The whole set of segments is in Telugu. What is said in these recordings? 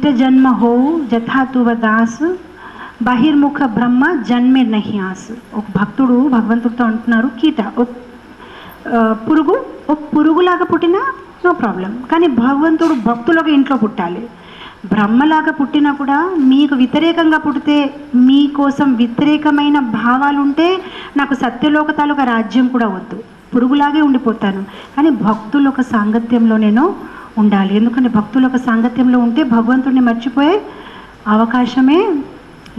नित्य जन्म हो जथा तु दास బహిర్ముఖ బ్రహ్మ జన్మే నహి ఆస్. ఒక భక్తుడు భగవంతుడితో అంటున్నారు, కీట ఒక పురుగులాగా పుట్టినా నో ప్రాబ్లం, కానీ భగవంతుడు భక్తులుగా ఇంట్లో పుట్టాలి. బ్రహ్మలాగా పుట్టినా కూడా మీకు వ్యతిరేకంగా పుడితే, మీకోసం వ్యతిరేకమైన భావాలుంటే నాకు సత్యలోక తాలూకా రాజ్యం కూడా వద్దు, పురుగులాగే ఉండిపోతాను. కానీ భక్తుల ఒక సాంగత్యంలో నేను ఉండాలి. ఎందుకంటే భక్తుల ఒక సాంగత్యంలో ఉంటే భగవంతుడిని మర్చిపోయే అవకాశమే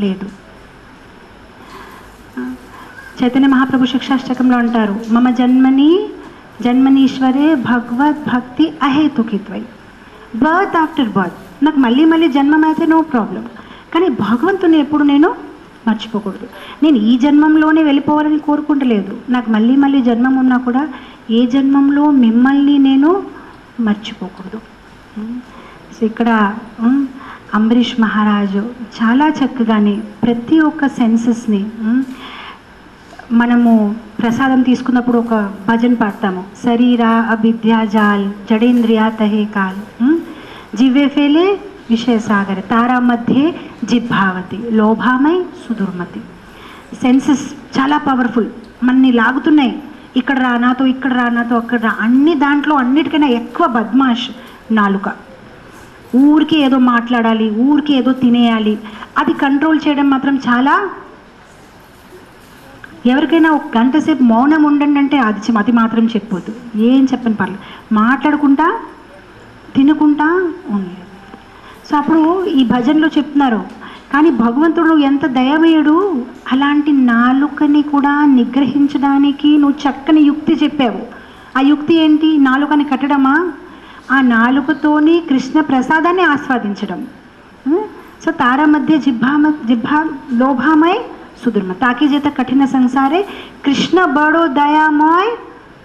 లేదు. చైతన్య మహాప్రభు శిక్షాష్టకంలో అంటారు, మమ జన్మనీశ్వరే భగవద్ భక్తి అహేతుకిత్వై. బర్త్ ఆఫ్టర్ బర్త్, నాకు మళ్ళీ మళ్ళీ జన్మం అయితే నో ప్రాబ్లం, కానీ భగవంతుని ఎప్పుడు నేను మర్చిపోకూడదు. నేను ఈ జన్మంలోనే వెళ్ళిపోవాలని కోరుకుంటలేదు, నాకు మళ్ళీ మళ్ళీ జన్మం ఉన్నా కూడా ఏ జన్మంలో మిమ్మల్ని నేను మర్చిపోకూడదు. సో ఇక్కడ అంబరీష్ మహారాజు చాలా చక్కగానే ప్రతి ఒక్క సెన్సెస్ని, మనము ప్రసాదం తీసుకున్నప్పుడు ఒక భజన పాడతాము, శరీరా అవిద్యాజాల్ జడేంద్రియా తహే కాల్ జివ్వే ఫేలే విషయ సాగర తారా మధ్యే జిభావతి లోభామై సుదుర్మతి. సెన్సెస్ చాలా పవర్ఫుల్, మనని లాగుతున్నాయి, ఇక్కడ రా నాతో, ఇక్కడ రా నాతో, అక్కడ రా, అన్ని దాంట్లో అన్నిటికైనా ఎక్కువ బద్మాష్ నాలుక. ఊరికి ఏదో మాట్లాడాలి, ఊరికి ఏదో తినేయాలి, అది కంట్రోల్ చేయడం మాత్రం చాలా. ఎవరికైనా ఒక గంట సేపు మౌనం ఉండండి అంటే అది మాత్రం చెప్పొద్దు, ఏం చెప్పని పర్లేదు, మాట్లాడుకుంటా తినుకుంటా ఉండలేదు. సో అప్పుడు ఈ భజనలో చెప్తున్నారు, కానీ భగవంతుడు ఎంత దయమేయుడు, అలాంటి నాలుకని కూడా నిగ్రహించడానికి నువ్వు చక్కని యుక్తి చెప్పావు. ఆ యుక్తి ఏంటి? నాలుకని కట్టడమా? ఆ నాలుకతోని కృష్ణ ప్రసాదాన్ని ఆస్వాదించడం. సో తారా మధ్య జిభా లోభామై సుదుర్మ తాకి చేత కఠిన సంసారే కృష్ణ బడో దయామోయ్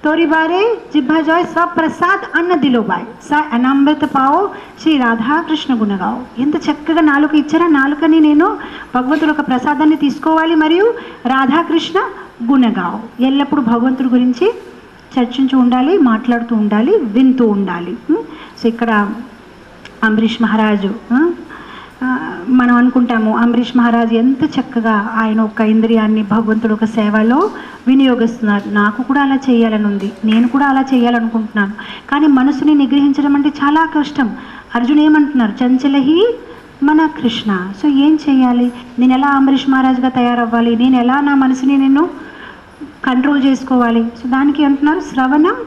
తోరి బారే జిభా జాయ్ స్వప్రసాద్ అన్న దిలోబాయ్ సా అనామృత పావో శ్రీ రాధాకృష్ణ గుణగావు. ఎంత చక్కగా నాలుక ఇచ్చారా, నాలుకని నేను భగవంతుడు ఒక ప్రసాదాన్ని తీసుకోవాలి మరియు రాధాకృష్ణ గుణగావు, ఎల్లప్పుడూ భగవంతుడి గురించి చర్చించి ఉండాలి, మాట్లాడుతూ ఉండాలి, వింటూ ఉండాలి. సో ఇక్కడ అంబరీష్ మహారాజు, మనం అనుకుంటాము అంబరీష్ మహారాజు ఎంత చక్కగా ఆయన ఒక ఇంద్రియాన్ని భగవంతుడు ఒక సేవలో వినియోగిస్తున్నారు, నాకు కూడా అలా చేయాలని ఉంది, నేను కూడా అలా చేయాలనుకుంటున్నాను, కానీ మనసుని నిగ్రహించడం అంటే చాలా కష్టం. అర్జున్ ఏమంటున్నారు, చంచలహి మన కృష్ణ. సో ఏం చేయాలి, నేను ఎలా అంబరీష్ మహారాజుగా తయారవ్వాలి, నేను ఎలా నా మనసుని నేను కంట్రోల్ చేసుకోవాలి? సో దానికి అంటున్నారు శ్రవణం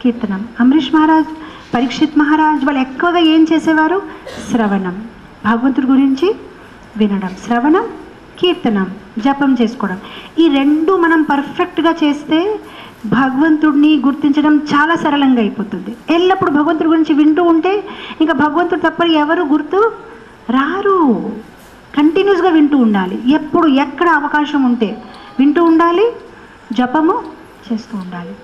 కీర్తనం. అంబరీష్ మహారాజ్, పరీక్షిత్ మహారాజ్ వాళ్ళు ఎక్కువగా ఏం చేసేవారు? శ్రవణం, భగవంతుడి గురించి వినడం, శ్రవణం కీర్తనం, జపం చేసుకోవడం. ఈ రెండు మనం పర్ఫెక్ట్గా చేస్తే భగవంతుడిని గుర్తించడం చాలా సరళంగా అయిపోతుంది. ఎల్లప్పుడూ భగవంతుడి గురించి వింటూ ఉంటే ఇంకా భగవంతుడు తప్ప ఎవరు గుర్తు రారు. కంటిన్యూస్గా వింటూ ఉండాలి, ఎప్పుడు ఎక్కడ అవకాశం ఉంటే వింటూ ఉండాలి, జపము చేస్తూ ఉండాలి.